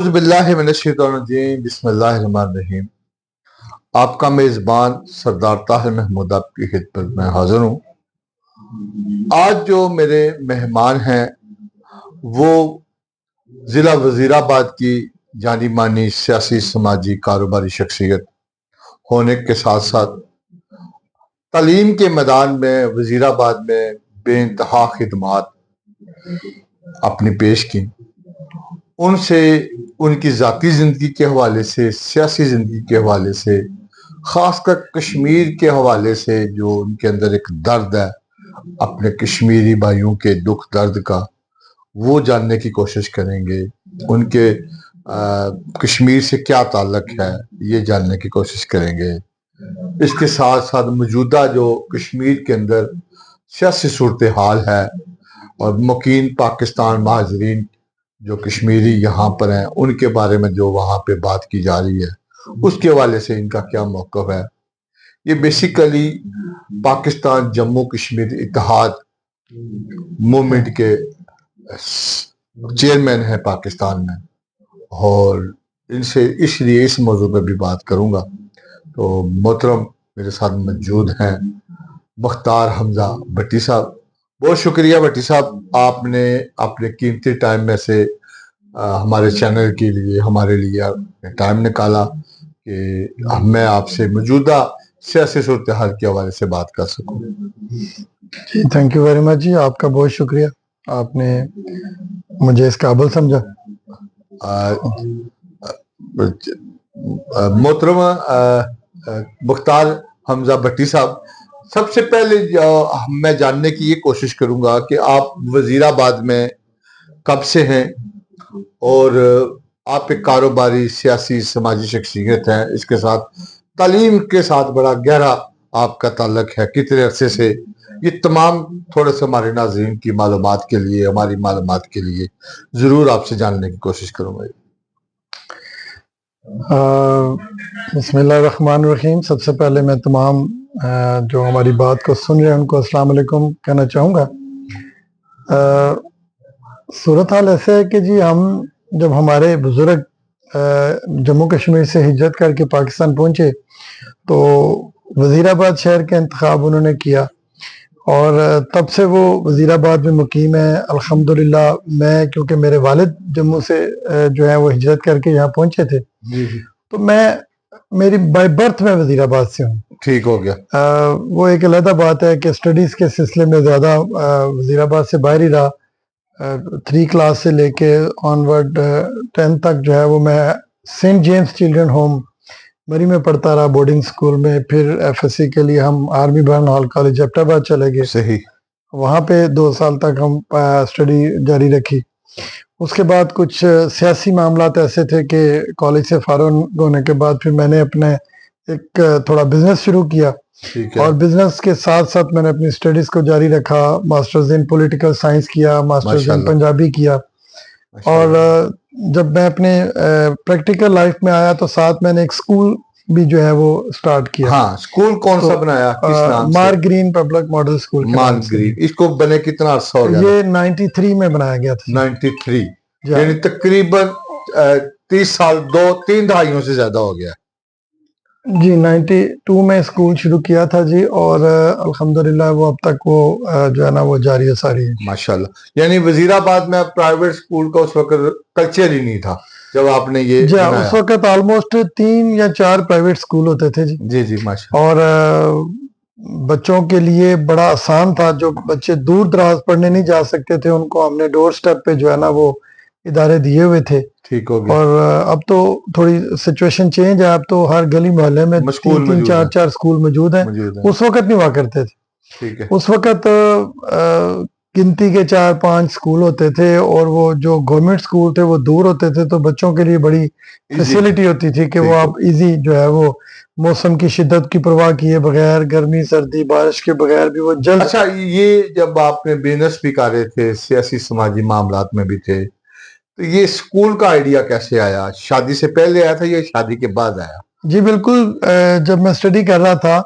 اعوذ باللہ من الشیطان الرجیم، بسم اللہ الرحمن الرحیم۔ آپ کا میزبان سردار طاہر محمود آپ کی خدمت میں حاضر ہوں۔ آج جو میرے مہمان ہیں وہ ضلع وزیر آباد کی جانی مانی سیاسی سماجی کاروباری شخصیت ہونے کے ساتھ ساتھ تعلیم کے میدان میں وزیر آباد میں بے انتہا خدمات اپنی پیش کی۔ ان سے ان کی ذاتی زندگی کے حوالے سے، سیاسی زندگی کے حوالے سے، خاص کر کشمیر کے حوالے سے جو ان کے اندر ایک درد ہے اپنے کشمیری بھائیوں کے دکھ درد کا، وہ جاننے کی کوشش کریں گے۔ ان کے کشمیر سے کیا تعلق ہے یہ جاننے کی کوشش کریں گے۔ اس کے ساتھ ساتھ موجودہ جو کشمیر کے اندر سیاسی صورتحال ہے اور مقیم پاکستان مہاجرین جو کشمیری یہاں پر ہیں ان کے بارے میں جو وہاں پہ بات کی جا رہی ہے اس کے حوالے سے ان کا کیا موقف ہے۔ یہ بیسیکلی پاکستان جموں کشمیر اتحاد موومنٹ کے چیئرمین ہیں پاکستان میں، اور ان سے اس لیے اس موضوع پہ بھی بات کروں گا۔ تو محترم میرے ساتھ موجود ہیں مختار حمزہ بھٹی صاحب۔ بہت شکریہ بھٹی صاحب، آپ نے اپنے قیمتی ٹائم میں سے ہمارے چینل کے لیے ہمارے لیے ٹائم نکالا کہ میں آپ سے موجودہ سیاسی صورتحال کے حوالے سے بات کر سکوں۔ جی تھینک یو ویری مچ جی، آپ کا بہت شکریہ، آپ نے مجھے اس قابل سمجھا۔ محترم مختار حمزہ بھٹی صاحب، سب سے پہلے میں جاننے کی یہ کوشش کروں گا کہ آپ وزیر آباد میں کب سے ہیں، اور آپ ایک کاروباری سیاسی سماجی شخصیت ہیں، اس کے ساتھ تعلیم کے ساتھ بڑا گہرا آپ کا تعلق ہے، کتنے عرصے سے؟ یہ تمام تھوڑے سے ہمارے ناظرین کی معلومات کے لیے، ہماری معلومات کے لیے ضرور آپ سے جاننے کی کوشش کروں گا۔ بسم اللہ الرحمن الرحیم۔ سب سے پہلے میں تمام جو ہماری بات کو سن رہے ہیں ان کو السلام علیکم کہنا چاہوں گا۔ صورتحال ایسے ہے کہ جی ہم جب ہمارے بزرگ جموں کشمیر سے ہجرت کر کے پاکستان پہنچے تو وزیر آباد شہر کا انتخاب انہوں نے کیا، اور تب سے وہ وزیر آباد میں مقیم ہے الحمدللہ۔ میں کیونکہ میرے والد جموں سے جو ہے وہ ہجرت کر کے یہاں پہنچے تھے، تو میری بائی برتھ میں وزیر آباد سے ہوں۔ ٹھیک ہو گیا۔ وہ ایک علیحدہ بات ہے کہ سٹڈیز کے سلسلے میں زیادہ وزیر آباد سے باہر ہی رہا۔ 3 کلاس سے لے کے آنورڈ 10 تک جو ہے وہ میں سینٹ جیمز چلڈرن ہوم مری میں پڑھتا رہا، بورڈنگ سکول میں۔ پھر ایف ایس سی کے لیے ہم Army Burn Hall College Abbottabad چلے گئے، صحیح، وہاں پہ 2 سال تک ہم اسٹڈی جاری رکھی۔ اس کے بعد کچھ سیاسی معاملات ایسے تھے کہ کالج سے فارغ ہونے کے بعد پھر میں نے اپنے ایک تھوڑا بزنس شروع کیا، اور بزنس کے ساتھ ساتھ میں نے اپنی اسٹڈیز کو جاری رکھا۔ ماسٹرز ان پولیٹیکل سائنس کیا، ماسٹرز ان پنجابی کیا، اور جب میں اپنے پریکٹیکل لائف میں آیا تو ساتھ میں نے ایک سکول بھی جو ہے وہ سٹارٹ کیا۔ ہاں، سکول کون سا بنایا، کس نام سے؟ Mark Green Public Model School. Mark Green, اس کو بنے کتنا عرصہ ہو گیا؟ یہ 93 میں بنایا گیا تھا۔ 93، یعنی تقریباً 30 سال، 3 دہائیوں سے زیادہ ہو گیا جی۔ 92 میں اسکول شروع کیا تھا جی، اور الحمدللہ وہ اب تک وہ جو ہے نا وہ جاری ہے ساری۔ ماشاءاللہ، یعنی وزیر آباد میں پرائیویٹ اسکول کا اس وقت کلچر ہی نہیں تھا جب آپ نے یہ جی؟ اس وقت آلموسٹ 3 یا 4 پرائیویٹ اسکول ہوتے تھے جی۔ جی ماشاءاللہ، اور بچوں کے لیے بڑا آسان تھا، جو بچے دور دراز پڑھنے نہیں جا سکتے تھے ان کو ہم نے ڈور سٹیپ پہ جو ہے نا وہ ادارے دیے ہوئے تھے۔ ٹھیک ہو گیا۔ اور اب تو تھوڑی سچویشن چینج ہے، اب تو ہر گلی محلے میں 3 4 اسکول موجود ہیں۔ اس وقت نہیں ہوا کرتے تھے۔ اس وقت گنتی کے 4 5 اسکول ہوتے تھے، اور وہ جو گورنمنٹ اسکول تھے وہ دور ہوتے تھے، تو بچوں کے لیے بڑی فیسلٹی ہوتی تھی کہ وہ آپ ایزی جو ہے وہ موسم کی شدت کی پرواہ کیے بغیر، گرمی سردی بارش کے بغیر بھی وہ جلد۔ اچھا، یہ جب آپ نے بزنس بھی کر رہے تھے، سیاسی سماجی معاملات میں بھی تھے، تو یہ اسکول کا آئیڈیا کیسے آیا؟ شادی سے پہلے آیا تھا یا شادی کے بعد آیا؟ جی بالکل، جب میں اسٹڈی کر رہا تھا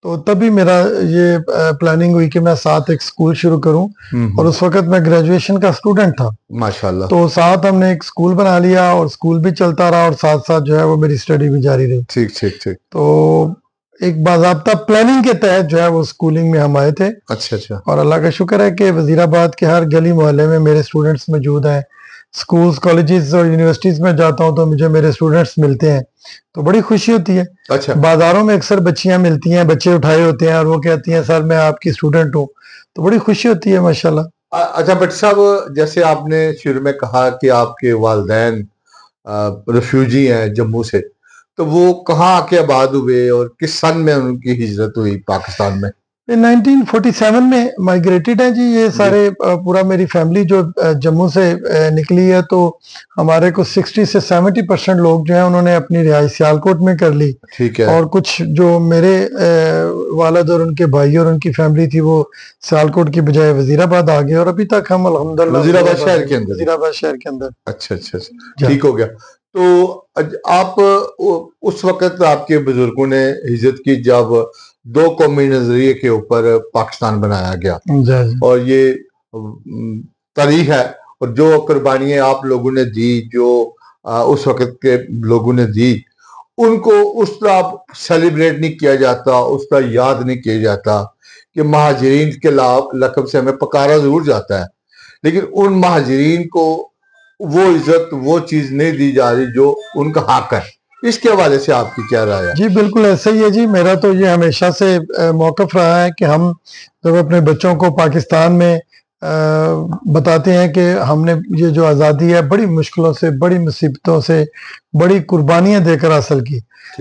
تو تبھی میرا یہ پلاننگ ہوئی کہ میں ساتھ ایک سکول شروع کروں، اور اس وقت میں گریجویشن کا اسٹوڈنٹ تھا، ماشاءاللہ. تو ساتھ ہم نے ایک سکول بنا لیا اور سکول بھی چلتا رہا اور ساتھ ساتھ جو ہے وہ میری اسٹڈی بھی جاری رہی. ٹھیک ٹھیک ٹھیک. تو ایک باضابطہ پلاننگ کے تحت جو ہے وہ سکولنگ میں ہم آئے تھے. اچھا اچھا. اور اللہ کا شکر ہے کہ وزیر آباد کے ہر گلی محلے میں میرے اسٹوڈنٹس موجود ہیں. سکولز، کالجز اور یونیورسٹیز میں جاتا ہوں تو مجھے میرے اسٹوڈنٹس ملتے ہیں، تو بڑی خوشی ہوتی ہے. اچھا. بازاروں میں اکثر بچیاں ملتی ہیں، بچے اٹھائے ہوتے ہیں اور وہ کہتی ہیں سر میں آپ کی اسٹوڈنٹ ہوں، تو بڑی خوشی ہوتی ہے ماشاءاللہ. اچھا بٹ صاحب، جیسے آپ نے شروع میں کہا کہ آپ کے والدین ریفیوجی ہیں جموں سے، تو وہ کہاں آ کے آباد ہوئے اور کس سن میں ان کی ہجرت ہوئی پاکستان میں؟ 1947 میں مائگریٹڈ ہیں جی یہ سارے، پورا میری فیملی جو جموں سے نکلی ہے، تو ہمارے کو 60 سے 70% لوگ جو ہیں انہوں نے اپنی رہائش سیالکوٹ میں کر لی. ٹھیک ہے. اور کچھ جو میرے والد اور ان کے بھائی اور ان کی فیملی تھی وہ سیالکوٹ کی بجائے وزیر آباد آ گئے، اور ابھی تک ہم الحمدللہ وزیر آباد شہر کے اندر. وزیر آباد شہر کے اندر. اچھا اچھا اچھا، ٹھیک ہو گیا. تو آپ اس وقت آپ کے بزرگوں نے ہجرت کی جب دو قومی نظریے کے اوپر پاکستان بنایا گیا، اور یہ تاریخ ہے، اور جو قربانیاں آپ لوگوں نے دی، جو اس وقت کے لوگوں نے دی، ان کو اس طرح سیلیبریٹ نہیں کیا جاتا، اس طرح یاد نہیں کیا جاتا. کہ مہاجرین کے لقب سے ہمیں پکارا ضرور جاتا ہے، لیکن ان مہاجرین کو وہ عزت، وہ چیز نہیں دی جا رہی جو ان کا حق ہے. اس کے حوالے سے آپ کی کیا رائے ہے؟ جی بالکل ایسا ہی ہے جی. میرا تو یہ ہمیشہ سے موقف رہا ہے کہ ہم جب اپنے بچوں کو پاکستان میں بتاتے ہیں کہ ہم نے یہ جو آزادی ہے بڑی مشکلوں سے، بڑی مصیبتوں سے، بڑی قربانیاں دے کر حاصل کی،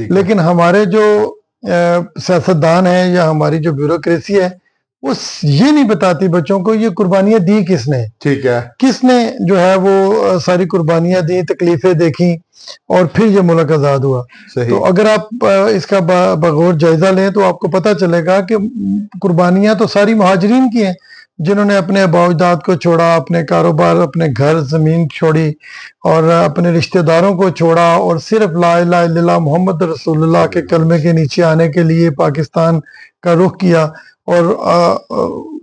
لیکن ہمارے جو سیاستدان ہیں یا ہماری جو بیوروکریسی ہے وہ یہ نہیں بتاتی بچوں کو یہ قربانیاں دی کس نے. ٹھیک ہے. کس نے جو ہے وہ ساری قربانیاں دی، تکلیفیں دیکھی، اور پھر یہ ملک آزاد ہوا. تو اگر آپ اس کا بغور جائزہ لیں تو آپ کو پتہ چلے گا کہ قربانیاں تو ساری مہاجرین کی ہیں، جنہوں نے اپنے آباء و اجداد کو چھوڑا، اپنے کاروبار، اپنے گھر زمین چھوڑی، اور اپنے رشتہ داروں کو چھوڑا، اور صرف لا الہ الا اللہ محمد رسول اللہ کے کلمے کے نیچے آنے کے لیے پاکستان کا رخ کیا. اور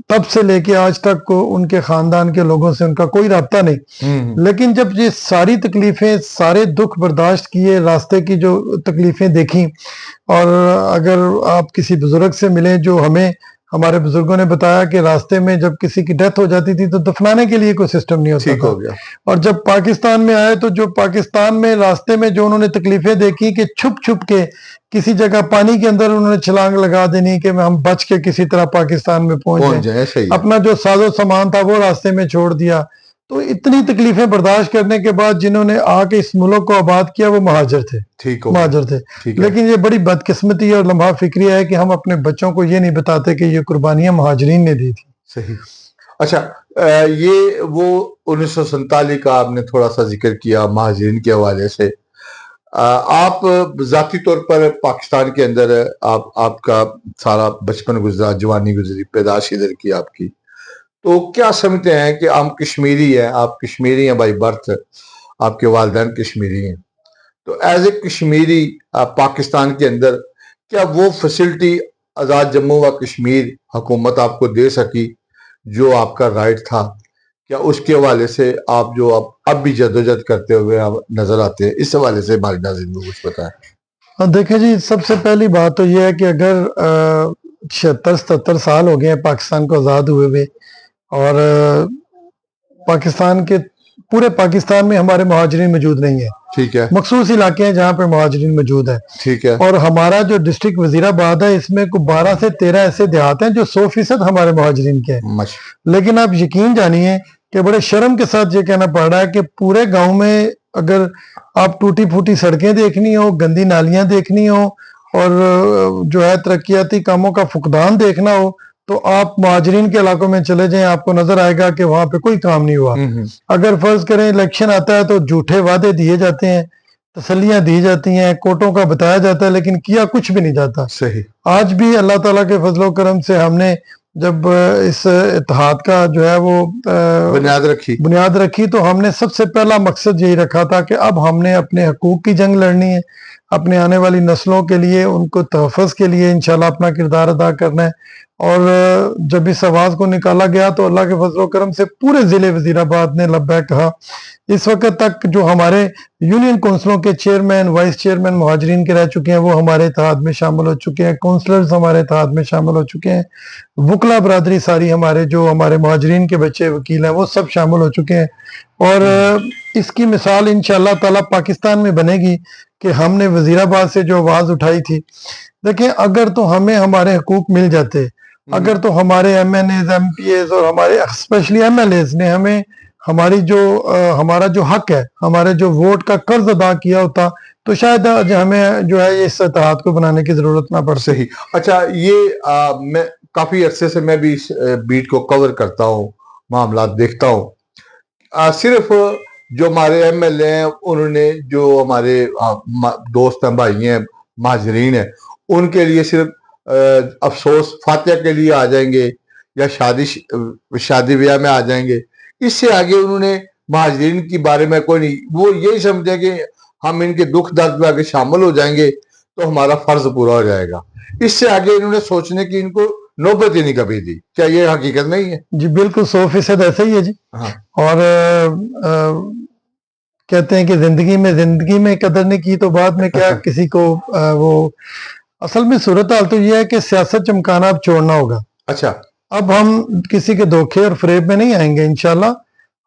تب سے لے کے آج تک ان کے خاندان کے لوگوں سے ان کا کوئی رابطہ نہیں. لیکن جب یہ ساری تکلیفیں، سارے دکھ برداشت کیے، راستے کی جو تکلیفیں دیکھیں، اور اگر آپ کسی بزرگ سے ملیں جو ہمارے بزرگوں نے بتایا کہ راستے میں جب کسی کی ڈیتھ ہو جاتی تھی تو دفنانے کے لیے کوئی سسٹم نہیں ہوتا تھا. اور جب پاکستان میں آئے تو جو پاکستان میں راستے میں جو انہوں نے تکلیفیں دیکھی کہ چھپ چھپ کے کسی جگہ پانی کے اندر انہوں نے چھلانگ لگا دینی کہ ہم بچ کے کسی طرح پاکستان میں پہنچ جائیں، اپنا جو ساز و سامان تھا وہ راستے میں چھوڑ دیا. تو اتنی تکلیفیں برداشت کرنے کے بعد جنہوں نے آ کے اس ملک کو آباد کیا وہ مہاجر تھے. لیکن یہ بڑی بدقسمتی اور لمحہ فکری ہے کہ ہم اپنے بچوں کو یہ نہیں بتاتے کہ یہ قربانیاں مہاجرین نے دی تھی. صحیح. اچھا، یہ وہ 1947 کا آپ نے تھوڑا سا ذکر کیا مہاجرین کے حوالے سے. آپ ذاتی طور پر پاکستان کے اندر آپ کا سارا بچپن گزرا، جوانی گزری، پیدائش ادھر کی آپ کی، تو کیا سمجھتے ہیں کہ ہم کشمیری ہیں، آپ کشمیری ہیں بائی برتھ، آپ کے والدین کشمیری ہیں، تو ایز اے کشمیری پاکستان کے اندر کیا وہ فیسلٹی آزاد جموں و کشمیر حکومت آپ کو دے سکی جو آپ کا رائٹ تھا؟ کیا اس کے حوالے سے آپ جو اب بھی جدوجہد کرتے ہوئے نظر آتے ہیں، اس حوالے سے ہمارے ناظرین کو کچھ بتائیں؟ دیکھیں جی، سب سے پہلی بات تو یہ ہے کہ اگر 76-77 سال ہو گئے ہیں پاکستان کو آزاد ہوئے ہوئے، اور پاکستان کے پورے پاکستان میں ہمارے مہاجرین موجود نہیں ہیں. ٹھیک ہے. مخصوص علاقے ہیں جہاں پہ مہاجرین موجود ہیں. ٹھیک ہے. اور ہمارا جو ڈسٹرکٹ وزیر آباد ہے اس میں 12 سے 13 ایسے دیہات ہیں جو 100% ہمارے مہاجرین کے ہیں. لیکن آپ یقین جانیے کہ بڑے شرم کے ساتھ یہ کہنا پڑ رہا ہے کہ پورے گاؤں میں اگر آپ ٹوٹی پھوٹی سڑکیں دیکھنی ہو، گندی نالیاں دیکھنی ہو، اور جو ہے ترقیاتی کاموں کا فقدان دیکھنا ہو، تو آپ مہاجرین کے علاقوں میں چلے جائیں، آپ کو نظر آئے گا کہ وہاں پہ کوئی کام نہیں ہوا. اگر فرض کریں الیکشن آتا ہے تو جھوٹے وعدے دیے جاتے ہیں، تسلیاں دی جاتی ہیں، کوٹوں کا بتایا جاتا ہے، لیکن کیا کچھ بھی نہیں جاتا. صحیح. آج بھی اللہ تعالیٰ کے فضل و کرم سے ہم نے جب اس اتحاد کا جو ہے وہ بنیاد رکھی تو ہم نے سب سے پہلا مقصد یہی رکھا تھا کہ اب ہم نے اپنے حقوق کی جنگ لڑنی ہے، اپنے آنے والی نسلوں کے لیے، ان کو تحفظ کے لیے انشاءاللہ اپنا کردار ادا کرنا ہے۔ اور جب اس آواز کو نکالا گیا تو اللہ کے فضل و کرم سے پورے ضلع وزیر آباد نے لبیک کہا۔ اس وقت تک جو ہمارے یونین کونسلوں کے چیئرمین، وائس چیئرمین مہاجرین کے رہ چکے ہیں وہ ہمارے اتحاد میں شامل ہو چکے ہیں، کونسلرز ہمارے اتحاد میں شامل ہو چکے ہیں، وکلا برادری ساری ہمارے مہاجرین کے بچے وکیل ہیں وہ سب شامل ہو چکے ہیں۔ اور اس کی مثال انشاءاللہ تعالی پاکستان میں بنے گی کہ ہم نے وزیر آباد سے جو آواز اٹھائی تھی، دیکھیں اگر تو ہمیں ہمارے حقوق مل جاتے، اگر تو ہمارے M N As, M P As اور ہمارے اسپیشلی ایم ایل ایز نے ہمیں ہمارا جو حق ہے، ہمارے جو ووٹ کا قرض ادا کیا ہوتا تو شاید ہمیں جو ہے اس اتحاد کو بنانے کی ضرورت نہ پڑ صحیح۔ اچھا، یہ میں کافی عرصے سے میں بھی اس بیٹ کو کور کرتا ہوں، معاملات دیکھتا ہوں۔ صرف جو ہمارے ایم ایل اے ہیں انہوں نے، جو ہمارے دوست ہیں، بھائی ہیں، مہاجرین ہیں، ان کے لیے صرف افسوس فاتحہ کے لیے آ جائیں گے یا شادی بیاہ میں آ جائیں گے، اس سے آگے انہوں نے مہاجرین کی بارے میں کوئی نہیں، وہ یہی سمجھے کہ ہم ان کے دکھ درد میں آگے شامل ہو جائیں گے تو ہمارا فرض پورا ہو جائے گا، اس سے آگے انہوں نے سوچنے کی ان کو نوبت ہی نہیں کبھی دی۔ کیا یہ حقیقت نہیں ہے؟ جی بالکل 100% ایسا ہی ہے جی۔ اور کہتے ہیں کہ زندگی میں قدر نہیں کی تو بعد میں کیا کسی کو وہ اصل میں صورتحال تو یہ ہے کہ سیاست چمکانا اب چھوڑنا ہوگا۔ اچھا، اب ہم کسی کے دھوکے اور فریب میں نہیں آئیں گے انشاءاللہ۔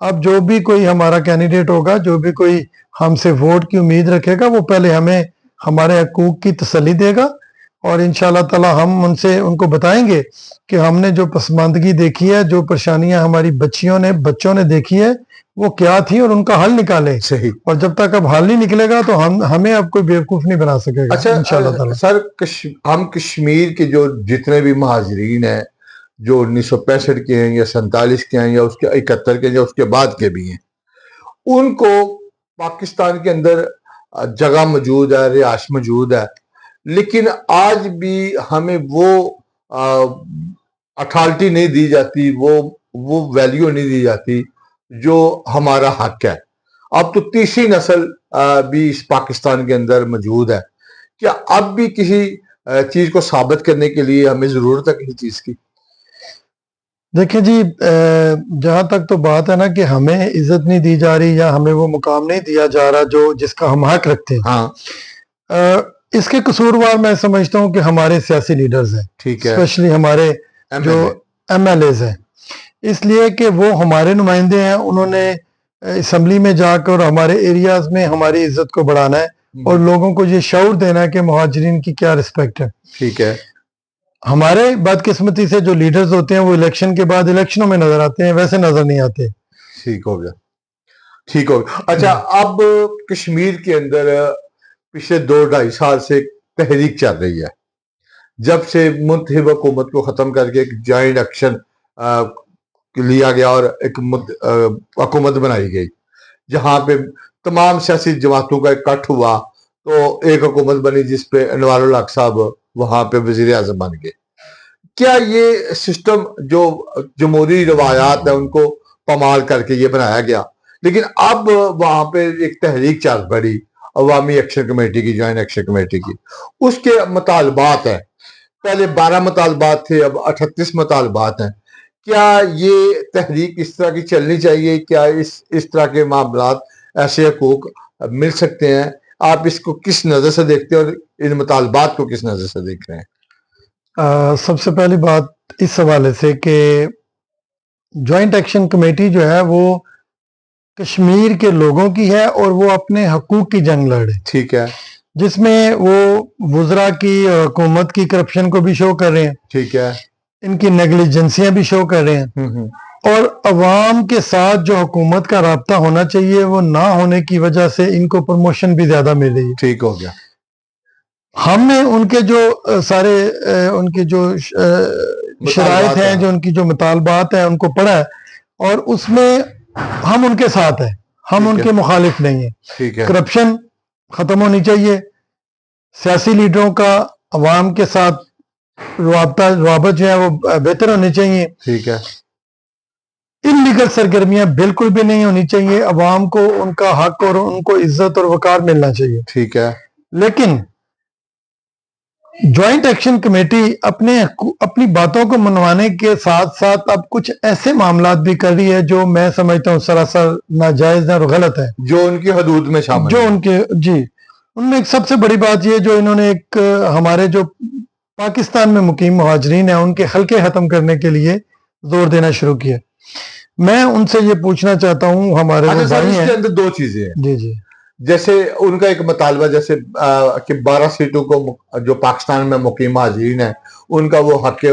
اب جو بھی کوئی ہمارا کینڈیڈیٹ ہوگا، جو بھی کوئی ہم سے ووٹ کی امید رکھے گا، وہ پہلے ہمیں ہمارے حقوق کی تسلی دے گا اور انشاءاللہ تعالی ہم ان کو بتائیں گے کہ ہم نے جو پسماندگی دیکھی ہے، جو پریشانیاں ہماری بچوں نے دیکھی ہے وہ کیا تھی اور ان کا حل نکالے۔ صحیح۔ اور جب تک اب حل نہیں نکلے گا تو ہمیں اب کوئی بیوقوف نہیں بنا سکے گا انشاءاللہ تعالی۔ سر، ہم کشمیر کے جو جتنے بھی مہاجرین ہیں، جو 1965 کے ہیں یا 47 کے ہیں یا اس کے 71 کے یا اس کے بعد کے بھی ہیں، ان کو پاکستان کے اندر جگہ موجود ہے، رہائش موجود ہے، لیکن آج بھی ہمیں وہ اتھارٹی نہیں دی جاتی، وہ ویلیو نہیں دی جاتی جو ہمارا حق ہے۔ اب تو تیسری نسل بھی اس پاکستان کے اندر موجود ہے، کیا اب بھی کسی چیز کو ثابت کرنے کے لیے ہمیں ضرورت ہے کسی چیز کی؟ دیکھیں جی، جہاں تک تو بات ہے نا کہ ہمیں عزت نہیں دی جا رہی یا ہمیں وہ مقام نہیں دیا جا رہا جس کا ہم حق رکھتے ہیں، ہاں، اس کے قصوروار میں سمجھتا ہوں کہ ہمارے سیاسی لیڈرز ہیں، ٹھیک ہے، اسپیشلی ہمارے جو ایم ایل ایز ہیں، اس لیے کہ وہ ہمارے نمائندے ہیں، انہوں نے اسمبلی میں جا کر ہمارے ایریاز میں ہماری عزت کو بڑھانا ہے اور لوگوں کو یہ شعور دینا ہے کہ مہاجرین کی کیا رسپیکٹ ہے۔ ٹھیک ہے۔ ہمارے بدقسمتی سے جو لیڈرز ہوتے ہیں وہ الیکشن کے بعد الیکشنوں میں نظر آتے ہیں، ویسے نظر نہیں آتے۔ ٹھیک ہو گیا۔ اچھا، اب کشمیر کے اندر پچھلے 2-2.5 سال سے تحریک چل رہی ہے، جب سے منتخب حکومت کو ختم کر کے ایک جوائنٹ ایکشن لیا گیا اور ایک حکومت بنائی گئی، جہاں پہ تمام سیاسی جماعتوں کا اکٹھ ہوا تو ایک حکومت بنی جس پہ انوار الحق صاحب وہاں پہ وزیر اعظم بن گئے۔ کیا یہ سسٹم جو جمہوری روایات ہیں ان کو پامال کر کے یہ بنایا گیا، لیکن اب وہاں پہ ایک تحریک چل پڑی عوامی ایکشن کمیٹی کی، جوائنٹ ایکشن کمیٹی کی، اس کے مطالبات ہیں، پہلے 12 مطالبات تھے، اب 38 مطالبات ہیں۔ کیا یہ تحریک اس طرح کی چلنی چاہیے؟ کیا اس طرح کے معاملات، ایسے حقوق مل سکتے ہیں؟ آپ اس کو کس نظر سے دیکھتے ہیں اور ان مطالبات کو کس نظر سے دیکھ رہے ہیں؟ سب سے پہلی بات اس حوالے سے کہ جوائنٹ ایکشن کمیٹی جو ہے وہ کشمیر کے لوگوں کی ہے اور وہ اپنے حقوق کی جنگ لڑ رہے ہیں، ٹھیک ہے، جس میں وہ وزراء کی اور حکومت کی کرپشن کو بھی شو کر رہے ہیں، ٹھیک ہے، ان کی نیگلیجنسیاں بھی شو کر رہے ہیں، اور عوام کے ساتھ جو حکومت کا رابطہ ہونا چاہیے وہ نہ ہونے کی وجہ سے ان کو پروموشن بھی زیادہ مل رہی ہے۔ ٹھیک ہو گیا۔ ہم نے ان کے جو سارے ان کی جو شرائط ہیں، جو ان کی جو مطالبات ہیں، ان کو پڑھا ہے اور اس میں ہم ان کے ساتھ ہیں، ہم ان کے مخالف نہیں ہیں۔ کرپشن ختم ہونی چاہیے، سیاسی لیڈروں کا عوام کے ساتھ روابط جو ہے وہ بہتر ہونے چاہیے. ٹھیک ہے. انلیگل سرگرمیاں بالکل بھی نہیں ہونی چاہیے. عوام کو ان کا حق اور ان کو عزت اور وقار ملنا چاہیے. ٹھیک ہے. لیکن جوائنٹ ایکشن کمیٹی اپنی باتوں کو منوانے کے ساتھ ساتھ اب کچھ ایسے معاملات بھی کر رہی ہے جو میں سمجھتا ہوں سراسر ناجائز ہیں اور غلط ہے, جو ان کی حدود میں شامل جو ہیں. ان کے جی ان میں ایک سب سے بڑی بات یہ جو انہوں نے ایک ہمارے جو پاکستان میں مقیم مہاجرین ہیں ان کے حلقے ختم کرنے کے لیے زور دینا شروع کیا. میں ان سے یہ پوچھنا چاہتا ہوں, ہمارے وہ بھائی اس ہیں. کے اندر دو چیزیں ہیں. جی جی. جیسے ان کا ایک مطالبہ جیسے کہ 12 سیٹوں کو جو پاکستان میں مقیم مہاجرین ہیں ان کا وہ حق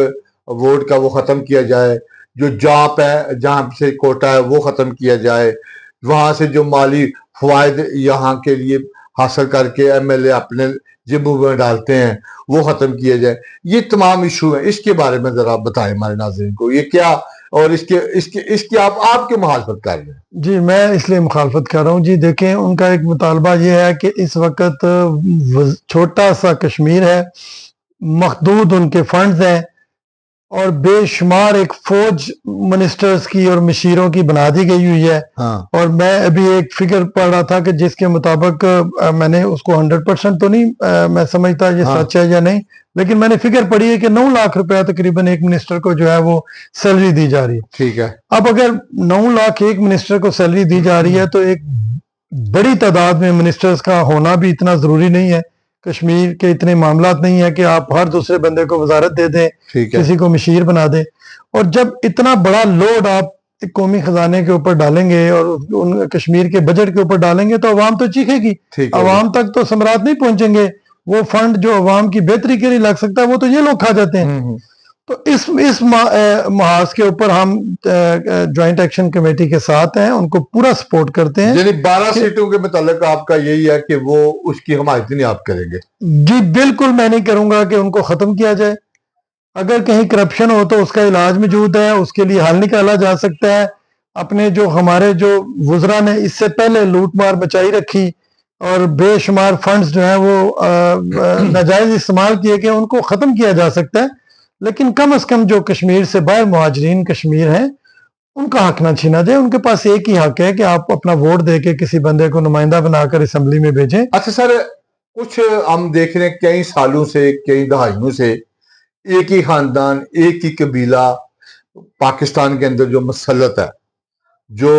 ووٹ کا وہ ختم کیا جائے, جو جہاں سے کوٹا ہے وہ ختم کیا جائے, وہاں سے جو مالی فوائد یہاں کے لیے حاصل کر کے ایم ایل اے اپنے جیبوں میں ڈالتے ہیں وہ ختم کیا جائے. یہ تمام ایشو ہیں, اس کے بارے میں ذرا بتائیں ہمارے ناظرین کو یہ کیا, اور اس کی آپ کی مخالفت کر رہے ہیں. جی میں اس لیے مخالفت کر رہا ہوں. جی دیکھیں ان کا ایک مطالبہ یہ ہے کہ اس وقت چھوٹا سا کشمیر ہے, محدود ان کے فنڈز ہیں اور بے شمار ایک فوج منسٹرز کی اور مشیروں کی بنا دی گئی ہوئی ہے. اور میں ابھی ایک فگر پڑھ رہا تھا کہ جس کے مطابق میں نے اس کو 100% تو نہیں میں سمجھتا یہ سچ ہے یا نہیں, لیکن میں نے فگر پڑھی ہے کہ 9 لاکھ روپیہ تقریباً ایک منسٹر کو جو ہے وہ سیلری دی جا رہی ہے. ٹھیک ہے. اب اگر 9 لاکھ ایک منسٹر کو سیلری دی جا رہی ہے تو ایک بڑی تعداد میں منسٹرز کا ہونا بھی اتنا ضروری نہیں ہے. کشمیر کے اتنے معاملات نہیں ہے کہ آپ ہر دوسرے بندے کو وزارت دے دیں, کسی کو مشیر بنا دیں. اور جب اتنا بڑا لوڈ آپ قومی خزانے کے اوپر ڈالیں گے اور ان کشمیر کے بجٹ کے اوپر ڈالیں گے تو عوام تو چیخے گی, عوام تک تو ثمرات نہیں پہنچیں گے. وہ فنڈ جو عوام کی بہتری کے لیے لگ سکتا ہے وہ تو یہ لوگ کھا جاتے ہیں. تو اس محاذ کے اوپر ہم جوائنٹ ایکشن کمیٹی کے ساتھ ہیں, ان کو پورا سپورٹ کرتے ہیں. یعنی 12 سیٹوں کے متعلق آپ کا یہی ہے کہ وہ اس کی حمایت نہیں آپ کریں گے؟ جی بالکل میں نہیں کروں گا کہ ان کو ختم کیا جائے. اگر کہیں کرپشن ہو تو اس کا علاج موجود ہے, اس کے لیے حل نکالا جا سکتا ہے. اپنے جو ہمارے جو وزراء نے اس سے پہلے لوٹ مار مچائی رکھی اور بے شمار فنڈز جو ہیں وہ ناجائز استعمال کیے کہ ان کو ختم کیا جا سکتا ہے. لیکن کم از کم جو کشمیر سے باہر مہاجرین کشمیر ہیں ان کا حق نہ چھینا جائے. ان کے پاس ایک ہی حق ہے کہ آپ اپنا ووٹ دے کے کسی بندے کو نمائندہ بنا کر اسمبلی میں بھیجیں. اچھا سر, کچھ ہم دیکھ رہے ہیں کئی سالوں سے, کئی دہائیوں سے ایک ہی خاندان, ایک ہی قبیلہ پاکستان کے اندر جو مسلط ہے, جو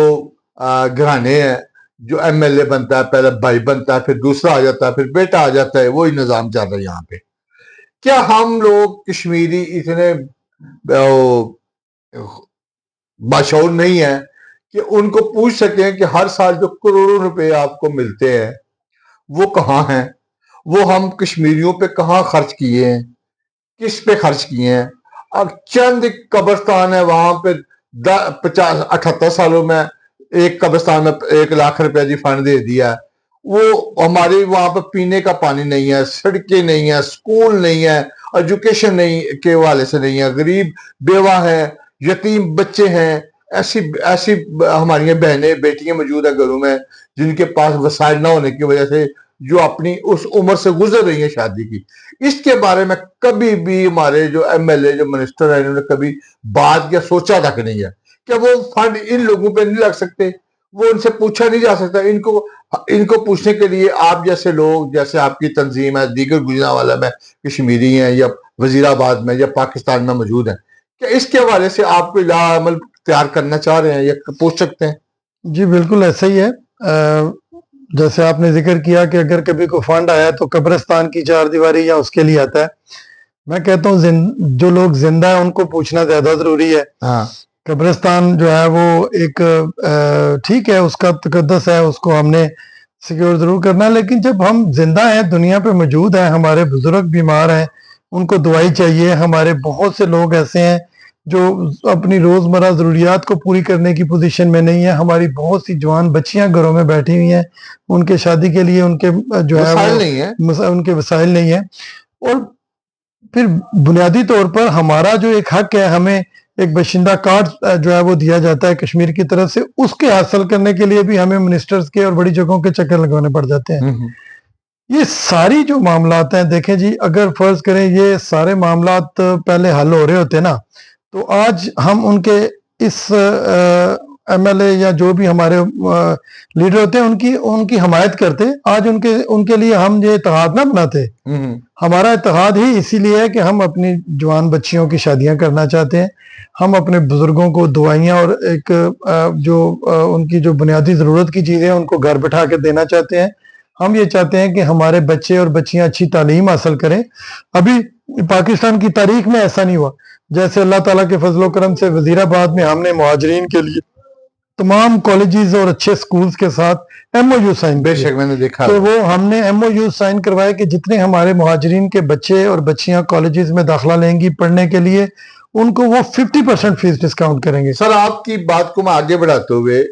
گھرانے ہیں, جو ایم ایل اے بنتا ہے, پہلے بھائی بنتا ہے, پھر دوسرا آ جاتا ہے, پھر بیٹا آ جاتا ہے, وہی نظام چل رہا ہے یہاں پہ. کیا ہم لوگ کشمیری اتنے باشعور نہیں ہیں کہ ان کو پوچھ سکیں کہ ہر سال جو کروڑوں روپے آپ کو ملتے ہیں وہ کہاں ہیں, وہ ہم کشمیریوں پہ کہاں خرچ کیے ہیں, کس پہ خرچ کیے ہیں؟ اب چند قبرستان ہے وہاں پہ 78 سالوں میں ایک قبرستان میں 1 لاکھ روپے جی فنڈ دے دیا. وہ ہمارے وہاں پہ پینے کا پانی نہیں ہے, سڑکیں نہیں ہیں, اسکول نہیں ہے, ایجوکیشن نہیں کے حوالے سے نہیں ہے, غریب بیوہ ہیں, یتیم بچے ہیں. ایسی ہماری بہنیں بیٹیاں موجود ہیں گھروں میں جن کے پاس وسائل نہ ہونے کی وجہ سے جو اپنی اس عمر سے گزر رہی ہیں شادی کی. اس کے بارے میں کبھی بھی ہمارے جو ایم ایل اے, جو منسٹر ہیں, انہوں نے کبھی بات یا سوچا تک نہیں ہے کہ وہ فنڈ ان لوگوں پہ نہیں لگ سکتے, وہ ان سے پوچھا نہیں جا سکتا. ان کو پوچھنے کے لیے آپ جیسے لوگ, جیسے آپ کی تنظیم ہے, دیگر گجرانوالہ میں کشمیری ہیں یا وزیر آباد میں یا پاکستان میں موجود ہیں, کیا اس کے حوالے سے آپ کوئی لا عمل تیار کرنا چاہ رہے ہیں یا پوچھ سکتے ہیں؟ جی بالکل ایسا ہی ہے. جیسے آپ نے ذکر کیا کہ اگر کبھی کوئی فنڈ آیا تو قبرستان کی 4 دیواری یا اس کے لیے آتا ہے. میں کہتا ہوں جو لوگ زندہ ہیں ان کو پوچھنا زیادہ ضروری ہے. قبرستان جو ہے وہ ایک ٹھیک ہے, اس کا تقدس ہے, اس کو ہم نے سیکیور ضرور کرنا ہے, لیکن جب ہم زندہ ہیں, دنیا پہ موجود ہیں, ہمارے بزرگ بیمار ہیں, ان کو دوائی چاہیے, ہمارے بہت سے لوگ ایسے ہیں جو اپنی روزمرہ ضروریات کو پوری کرنے کی پوزیشن میں نہیں ہے, ہماری بہت سی جوان بچیاں گھروں میں بیٹھی ہوئی ہیں, ان کے شادی کے لیے ان کے جو ہے ان کے وسائل نہیں ہیں. اور پھر بنیادی طور پر ہمارا جو ایک حق ہے, ہمیں ایک باشندہ کارڈ جو ہے وہ دیا جاتا ہے کشمیر کی طرف سے, اس کے حاصل کرنے کے لیے بھی ہمیں منسٹرز کے اور بڑی جگہوں کے چکر لگانے پڑ جاتے ہیں. یہ ساری جو معاملات ہیں دیکھیں جی، اگر فرض کریں یہ سارے معاملات پہلے حل ہو رہے ہوتے نا تو آج ہم ان کے اس ایم ایل اے یا جو بھی ہمارے لیڈر ہوتے ہیں ان کی حمایت کرتے. آج ان کے لیے ہم یہ اتحاد نہ بناتے. ہمارا اتحاد ہی اسی لیے ہے کہ ہم اپنی جوان بچیوں کی شادیاں کرنا چاہتے ہیں. ہم اپنے بزرگوں کو دعائیاں اور ایک جو ان کی جو بنیادی ضرورت کی چیزیں ہیں ان کو گھر بٹھا کے دینا چاہتے ہیں. ہم یہ چاہتے ہیں کہ ہمارے بچے اور بچیاں اچھی تعلیم حاصل کریں. ابھی پاکستان کی تاریخ میں ایسا نہیں ہوا. جیسے اللہ تعالیٰ کے فضل و کرم سے وزیر آباد میں ہم نے مہاجرین کے لیے تمام کالجز اور اچھے سکولز کے ساتھ ایم او یو سائن بے شک میں نے دیکھا تو وہ ہم نے ایم او یو سائن کروائے کہ جتنے ہمارے مہاجرین کے بچے اور بچیاں کالجز میں داخلہ لیں گی پڑھنے کے لیے ان کو وہ 50% فیس ڈسکاؤنٹ کریں گے. سر آپ کی بات کو میں آگے بڑھاتے ہوئے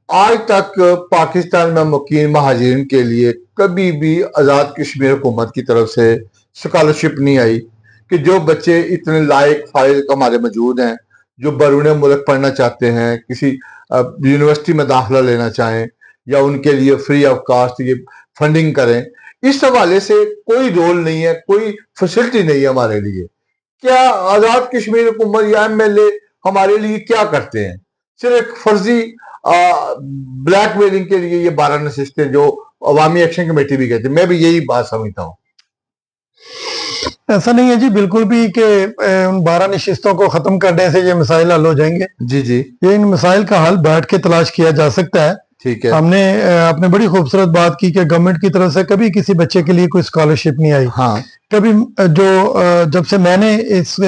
آج تک پاکستان میں مقیم مہاجرین کے لیے کبھی بھی آزاد کشمیر حکومت کی طرف سے اسکالرشپ نہیں آئی کہ جو بچے اتنے لائق فائز ہمارے موجود ہیں جو بیرون ملک پڑھنا چاہتے ہیں کسی یونیورسٹی میں داخلہ لینا چاہیں یا ان کے لیے فری آف کاسٹ یہ فنڈنگ کریں. اس حوالے سے کوئی رول نہیں ہے, کوئی فیسلٹی نہیں ہے ہمارے لیے. کیا آزاد کشمیر حکومت یا ایم ایل اے ہمارے لیے کیا کرتے ہیں؟ صرف ایک فرضی بلیک میلنگ کے لیے یہ 12 نشستیں جو عوامی ایکشن کمیٹی بھی کہتے ہیں. میں بھی یہی بات سمجھتا ہوں. ایسا نہیں ہے جی بالکل بھی کہ ان 12 نشستوں کو ختم کرنے سے یہ مسائل حل ہو جائیں گے. جی جی یہ ان مسائل کا حل بیٹھ کے تلاش کیا جا سکتا ہے. ٹھیک ہے. ہم نے آپ نے بڑی خوبصورت بات کی کہ گورنمنٹ کی طرف سے کبھی کسی بچے کے لیے کوئی اسکالرشپ نہیں آئی. ہاں کبھی جب سے میں نے اس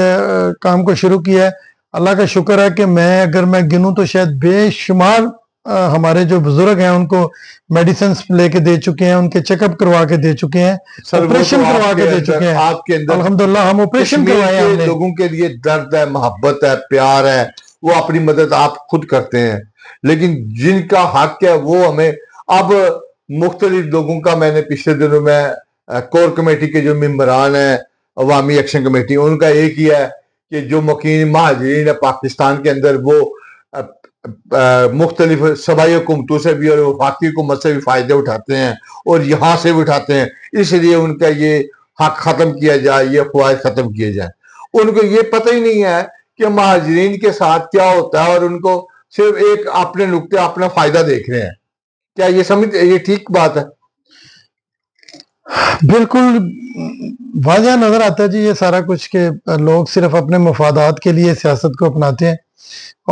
کام کو شروع کیا ہے اللہ کا شکر ہے کہ اگر میں گنوں تو شاید بے شمار ہمارے جو بزرگ ہیں ان کو میڈیسنز لے کے دے چکے ہیں, ان کے چیک اپ کروا کے دے چکے ہیں, آپریشن کروا کے دے چکے ہیں. آپ کے اندر الحمدللہ ہم آپریشن کروائے ہیں. لوگوں کے لیے درد ہے, محبت ہے, پیار ہے, وہ اپنی مدد آپ خود کرتے ہیں. لیکن جن کا حق ہے وہ ہمیں اب مختلف لوگوں کا, میں نے پچھلے دنوں میں کور کمیٹی کے جو ممبران ہیں عوامی ایکشن کمیٹی ان کا ایک ہی ہے کہ جو مقیم مہاجرین ہے پاکستان کے اندر وہ مختلف صوبائی حکومتوں سے بھی اور وفاقی حکومت سے بھی فائدے اٹھاتے ہیں اور یہاں سے بھی اٹھاتے ہیں. اس لیے ان کا یہ حق ختم کیا جائے, یہ فوائد ختم کیے جائیں. ان کو یہ پتہ ہی نہیں ہے کہ مہاجرین کے ساتھ کیا ہوتا ہے اور ان کو صرف ایک اپنے نقطے اپنا فائدہ دیکھ رہے ہیں. کیا یہ ٹھیک بات ہے؟ بالکل واضح نظر آتا ہے جی یہ سارا کچھ کہ لوگ صرف اپنے مفادات کے لیے سیاست کو اپناتے ہیں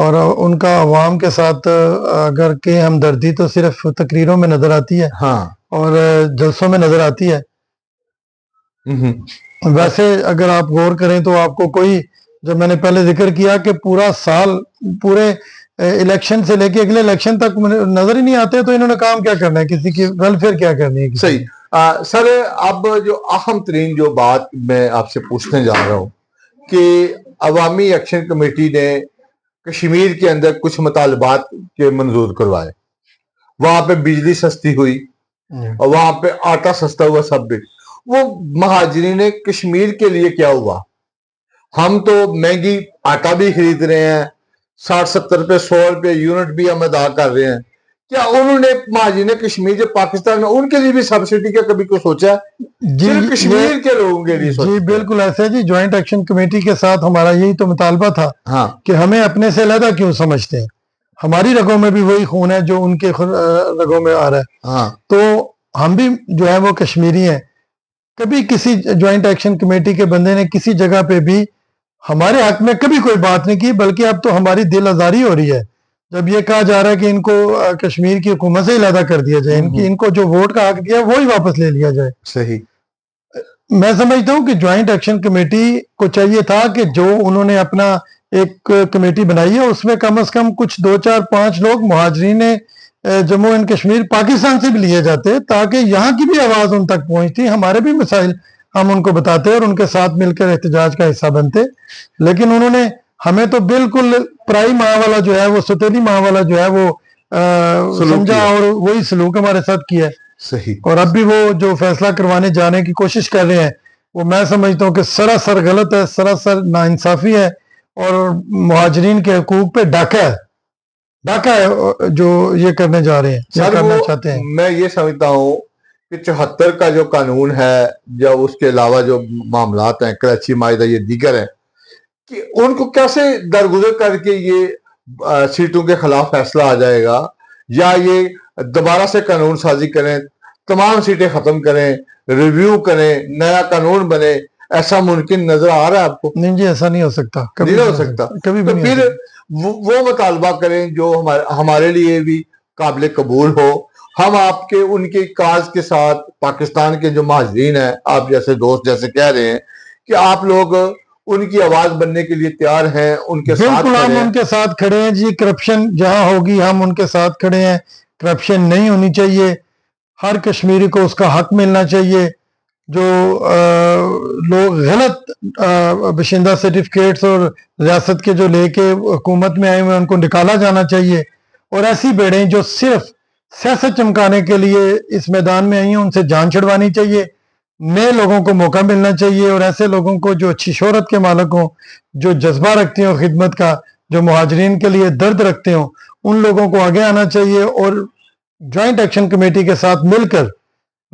اور ان کا عوام کے ساتھ اگر کہ ہمدردی تو صرف تقریروں میں نظر آتی ہے اور جلسوں میں نظر آتی ہے. ویسے اگر آپ غور کریں تو آپ کو کوئی, جب میں نے پہلے ذکر کیا کہ پورا سال پورے الیکشن سے لے کے اگلے الیکشن تک نظر ہی نہیں آتے تو انہوں نے کام کیا کرنا ہے, کسی کی ویلفیئر کیا کرنی ہے. صحیح. سر اب جو اہم ترین جو بات میں آپ سے پوچھنے جا رہا ہوں کہ عوامی ایکشن کمیٹی نے کشمیر کے اندر کچھ مطالبات کے منظور کروائے. وہاں پہ بجلی سستی ہوئی اور وہاں پہ آٹا سستا ہوا, سب بھی. وہ مہاجرین کشمیر کے لیے کیا ہوا؟ ہم تو مہنگی آٹا بھی خرید رہے ہیں, 60-70 روپے 100 روپے یونٹ بھی ہم ادا کر رہے ہیں. کیا انہوں نے مہاجرین کشمیر جو پاکستان میں ان کے لیے بھی سبسڈی کا کبھی کوئی سوچا ہے؟ صرف کشمیر کے لوگوں کے لیے جی بالکل ایسا ہے جی. جوائنٹ ایکشن کمیٹی کے ساتھ ہمارا یہی تو مطالبہ تھا کہ ہمیں اپنے سے علیحدہ کیوں سمجھتے ہیں. ہماری رگوں میں بھی وہی خون ہے جو ان کے رگوں میں آ رہا ہے. تو ہم بھی جو ہے وہ کشمیری ہیں. کبھی کسی جوائنٹ ایکشن کمیٹی کے بندے نے کسی جگہ پہ بھی ہمارے حق میں کبھی کوئی بات نہیں کی, بلکہ اب تو ہماری دل آزاری ہو رہی ہے جب یہ کہا جا رہا ہے کہ ان کو کشمیر کی حکومت سے علیحدہ کر دیا جائے, ان کو جو ووٹ کا حق دیا وہی واپس لے لیا جائے. صحیح. میں سمجھتا ہوں کہ جوائنٹ ایکشن کمیٹی کو چاہیے تھا کہ جو انہوں نے اپنا ایک کمیٹی بنائی ہے اس میں کم از کم کچھ 2-4-5 لوگ مہاجرین جموں اینڈ کشمیر پاکستان سے بھی لیے جاتے تاکہ یہاں کی بھی آواز ان تک پہنچتی, ہمارے بھی مسائل ہم ان کو بتاتے اور ان کے ساتھ مل کر احتجاج کا حصہ بنتے. لیکن انہوں نے ہمیں تو بالکل پرائی ماں والا جو ہے وہ ستیلی ماں والا جو ہے وہ سمجھا اور وہی سلوک ہمارے ساتھ کیا ہے. صحیح. اور اب بھی وہ جو فیصلہ کروانے جانے کی کوشش کر رہے ہیں وہ میں سمجھتا ہوں کہ سراسر غلط ہے, سراسر ناانصافی ہے اور مہاجرین کے حقوق پہ ڈاکہ ہے جو یہ کرنے جا رہے ہیں, کرنا چاہتے ہیں. میں یہ سمجھتا ہوں کہ 74 کا جو قانون ہے یا اس کے علاوہ جو معاملات ہیں، کراچی معاہدہ یہ دیگر ہیں، کہ ان کو کیسے درگزر کر کے یہ سیٹوں کے خلاف فیصلہ آ جائے گا، یا یہ دوبارہ سے قانون سازی کریں، تمام سیٹیں ختم کریں، ریویو کریں، نیا قانون بنے؟ ایسا ممکن نظر آ رہا ہے آپ کو؟ نہیں جی، ایسا نہیں ہو سکتا، نہیں ہو سکتا۔ کبھی بھی تو نہیں ہو پھر سکتا۔ وہ مطالبہ کریں جو ہمارے لیے بھی قابل قبول ہو۔ ہم آپ کے ان کے کاز کے ساتھ، پاکستان کے جو مہاجرین ہیں، آپ جیسے دوست جیسے کہہ رہے ہیں کہ آپ لوگ ان کی آواز بننے کے لیے تیار ہیں، ان کے ساتھ بالکل کھڑے ہم ہیں۔ ان کے ساتھ کھڑے ہیں جی، کرپشن جہاں ہوگی ہم ان کے ساتھ کھڑے ہیں، کرپشن نہیں ہونی چاہیے، ہر کشمیری کو اس کا حق ملنا چاہیے، جو لوگ غلط باشندہ سرٹیفکیٹس اور ریاست کے جو لے کے حکومت میں آئے ہوئے ان کو نکالا جانا چاہیے، اور ایسی بیڑیں جو صرف سیاست چمکانے کے لیے اس میدان میں آئی ہیں ان سے جان چھڑوانی چاہیے، نئے لوگوں کو موقع ملنا چاہیے، اور ایسے لوگوں کو جو اچھی شہرت کے مالک ہوں، جو جذبہ رکھتے ہوں خدمت کا، جو مہاجرین کے لیے درد رکھتے ہوں، ان لوگوں کو آگے آنا چاہیے اور جوائنٹ ایکشن کمیٹی کے ساتھ مل کر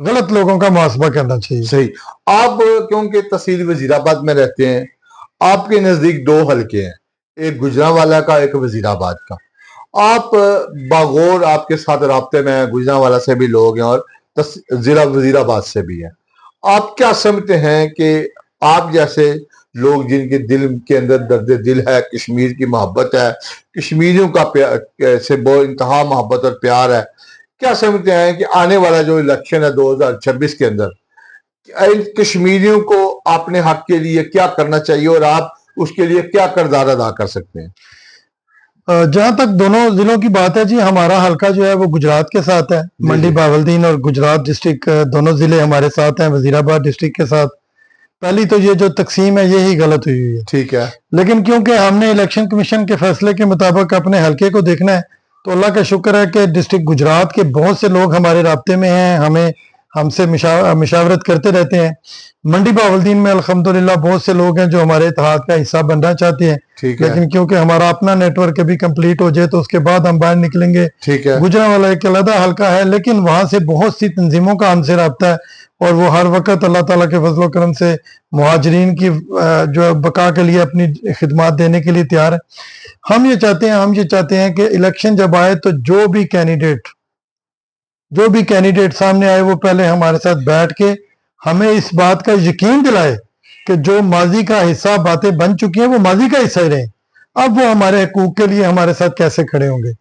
غلط لوگوں کا محاسبہ کرنا چاہیے۔ صحیح۔ آپ کیونکہ تحصیل وزیر آباد میں رہتے ہیں، آپ کے نزدیک 2 حلقے ہیں، ایک گجرانوالہ کا، ایک وزیر آباد کا۔ آپ باغور آپ کے ساتھ رابطے میں گجرانوالہ سے بھی لوگ ہیں اور ضلع وزیر آباد سے بھی ہیں۔ آپ کیا سمجھتے ہیں کہ آپ جیسے لوگ جن کے دل کے اندر درد دل ہے، کشمیر کی محبت ہے، کشمیریوں کا سے بہت انتہا محبت اور پیار ہے، کیا سمجھتے ہیں کہ آنے والا جو الیکشن ہے 2026 کے اندر، کشمیریوں کو اپنے حق کے لیے کیا کرنا چاہیے اور آپ اس کے لیے کیا کردار ادا کر سکتے ہیں؟ جہاں تک دونوں ضلعوں کی بات ہے جی، ہمارا حلقہ جو ہے وہ گجرات کے ساتھ ہے، منڈی بہاولدین اور گجرات ڈسٹرکٹ دونوں ضلع ہمارے ساتھ ہیں، وزیر آباد ڈسٹرکٹ کے ساتھ۔ پہلی تو یہ جو تقسیم ہے یہی غلط ہوئی ہے، ٹھیک ہے، لیکن کیونکہ ہم نے الیکشن کمیشن کے فیصلے کے مطابق اپنے حلقے کو دیکھنا ہے، تو اللہ کا شکر ہے کہ ڈسٹرکٹ گجرات کے بہت سے لوگ ہمارے رابطے میں ہیں، ہم سے مشاورت کرتے رہتے ہیں۔ منڈی بہاولدین میں الحمدللہ بہت سے لوگ ہیں جو ہمارے اتحاد کا حصہ بننا چاہتے ہیں، لیکن کیونکہ ہمارا اپنا نیٹ ورک ابھی کمپلیٹ ہو جائے تو اس کے بعد ہم باہر نکلیں گے۔ گجرانوالہ ایک علیحدہ حلقہ ہے، لیکن وہاں سے بہت سی تنظیموں کا ہم سے رابطہ ہے، اور وہ ہر وقت اللہ تعالیٰ کے فضل و کرم سے مہاجرین کی جو بقا کے لیے اپنی خدمات دینے کے لیے تیار ہے۔ ہم یہ چاہتے ہیں کہ الیکشن جب آئے تو جو بھی کینڈیڈیٹ سامنے آئے وہ پہلے ہمارے ساتھ بیٹھ کے ہمیں اس بات کا یقین دلائے کہ جو ماضی کا حصہ باتیں بن چکی ہیں وہ ماضی کا حصہ ہی رہیں، اب وہ ہمارے حقوق کے لیے ہمارے ساتھ کیسے کھڑے ہوں گے،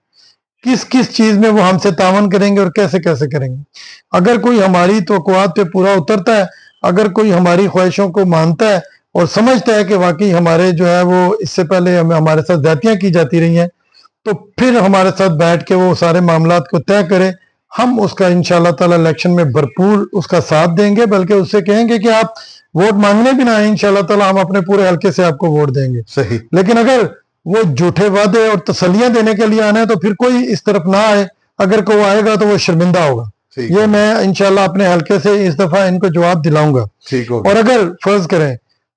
کس چیز میں وہ ہم سے تعاون کریں گے اور کیسے کریں گے۔ اگر کوئی ہماری توقعات پہ پورا اترتا ہے، اگر کوئی ہماری خواہشوں کو مانتا ہے اور سمجھتا ہے کہ واقعی ہمارے جو ہے وہ اس سے پہلے ہمارے ساتھ زیادتیاں کی جاتی رہی ہیں، تو پھر ہمارے ساتھ بیٹھ کے وہ سارے معاملات کو طے کرے، ہم اس کا انشاءاللہ تعالی الیکشن میں بھرپور اس کا ساتھ دیں گے، بلکہ اس سے کہیں گے کہ آپ ووٹ مانگنے بھی نہ آئیں، انشاءاللہ تعالی ہم اپنے پورے حلقے سے آپ کو ووٹ دیں گے۔ صحیح۔ لیکن اگر وہ جھوٹے وعدے اور تسلیاں دینے کے لیے آنا ہے تو پھر کوئی اس طرف نہ آئے، اگر کوئی آئے گا تو وہ شرمندہ ہوگا۔ یہ میں انشاءاللہ اپنے حلقے سے اس دفعہ ان کو جواب دلاؤں گا۔ اور اگر فرض کریں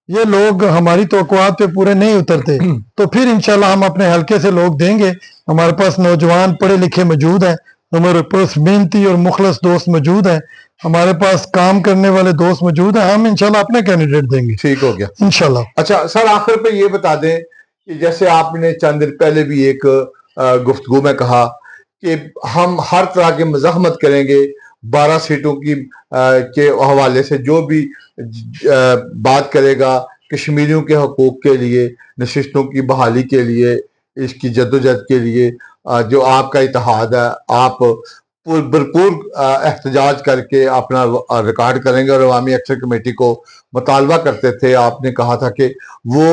یہ لوگ ہماری توقعات پہ پورے نہیں اترتے تو پھر انشاءاللہ ہم اپنے حلقے سے لوگ دیں گے۔ ہمارے پاس نوجوان پڑھے لکھے موجود ہیں، ہمارے پاس محنتی اور مخلص دوست موجود ہیں، ہمارے پاس کام کرنے والے دوست موجود ہیں، ہم انشاءاللہ اپنے کینڈیڈیٹ دیں گے۔ ٹھیک ہو گیا انشاءاللہ۔ اچھا سر، آخر پہ یہ بتا دیں کہ جیسے آپ نے چند دن پہلے بھی ایک گفتگو میں کہا کہ ہم ہر طرح کی مزاحمت کریں گے 12 سیٹوں کے حوالے سے، جو بھی بات کرے گا کشمیریوں کے حقوق کے لیے، نشستوں کی بحالی کے لیے، اس کی جدوجہد کے لیے جو آپ کا اتحاد ہے، آپ بھرپور احتجاج کر کے اپنا ریکارڈ کریں گے۔ اور عوامی ایکشن کمیٹی کو مطالبہ کرتے تھے، آپ نے کہا تھا کہ وہ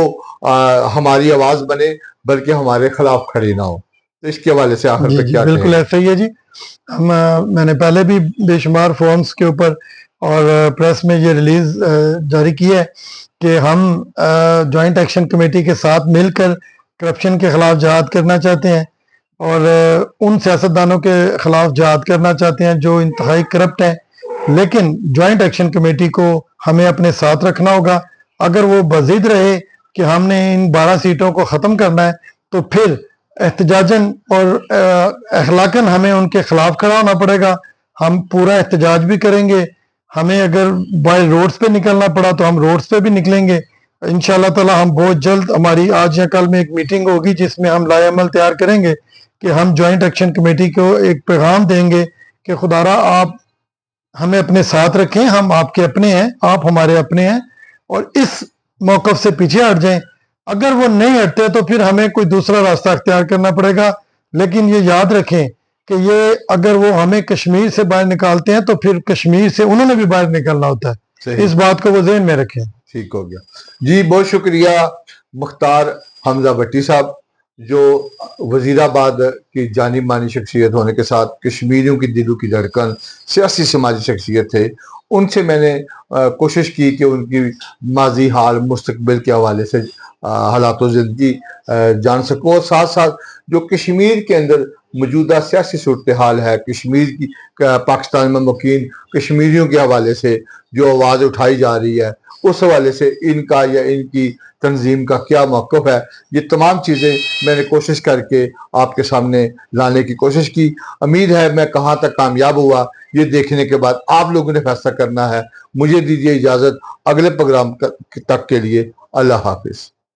ہماری آواز بنے بلکہ ہمارے خلاف کھڑی نہ ہو، تو اس کے حوالے سے آخر پہ کیا کہیں؟ بالکل ایسا ہی ہے جی، میں نے پہلے بھی بے شمار فورمز کے اوپر اور پریس میں یہ ریلیز جاری کی ہے کہ ہم جوائنٹ ایکشن کمیٹی کے ساتھ مل کر کرپشن کے خلاف جہاد کرنا چاہتے ہیں، اور ان سیاستدانوں کے خلاف جہاد کرنا چاہتے ہیں جو انتہائی کرپٹ ہیں، لیکن جوائنٹ ایکشن کمیٹی کو ہمیں اپنے ساتھ رکھنا ہوگا۔ اگر وہ بضد رہے کہ ہم نے ان 12 سیٹوں کو ختم کرنا ہے تو پھر احتجاجاً اور اخلاقاً ہمیں ان کے خلاف کھڑا ہونا پڑے گا، ہم پورا احتجاج بھی کریں گے. ہمیں اگر بائی روڈز پہ نکلنا پڑا تو ہم روڈز پہ بھی نکلیں گے انشاءاللہ تعالی. ہم بہت جلد, ہماری آج یا کل میں ایک میٹنگ ہوگی جس میں ہم لائے عمل تیار کریں گے کہ ہم جوائنٹ ایکشن کمیٹی کو ایک پیغام دیں گے کہ خدا را آپ ہمیں اپنے ساتھ رکھیں, ہم آپ کے اپنے ہیں, آپ ہمارے اپنے ہیں, اور اس موقف سے پیچھے ہٹ جائیں. اگر وہ نہیں ہٹتے تو پھر ہمیں کوئی دوسرا راستہ اختیار کرنا پڑے گا. لیکن یہ یاد رکھیں کہ یہ اگر وہ ہمیں کشمیر سے باہر نکالتے ہیں تو پھر کشمیر سے انہوں نے بھی باہر نکلنا ہوتا ہے. صحیح. اس بات کو وہ ذہن میں رکھیں. ٹھیک ہو گیا جی. بہت شکریہ مختار حمزہ بٹی صاحب, جو وزیر آباد کی جانی مانی شخصیت ہونے کے ساتھ کشمیریوں کی دلوں کی دھڑکن, سیاسی سماجی شخصیت تھے. ان سے میں نے کوشش کی کہ ان کی ماضی حال مستقبل کے حوالے سے حالات و زندگی جان سکوں, اور ساتھ ساتھ جو کشمیر کے اندر موجودہ سیاسی صورتحال ہے, کشمیر کی پاکستان میں مقیم کشمیریوں کے حوالے سے جو آواز اٹھائی جا رہی ہے, اس حوالے سے ان کا یا ان کی تنظیم کا کیا موقف ہے, یہ تمام چیزیں میں نے کوشش کر کے آپ کے سامنے لانے کی کوشش کی. امید ہے میں کہاں تک کامیاب ہوا, یہ دیکھنے کے بعد آپ لوگوں نے فیصلہ کرنا ہے. مجھے دیجیے اجازت, اگلے پروگرام تک کے لیے اللہ حافظ.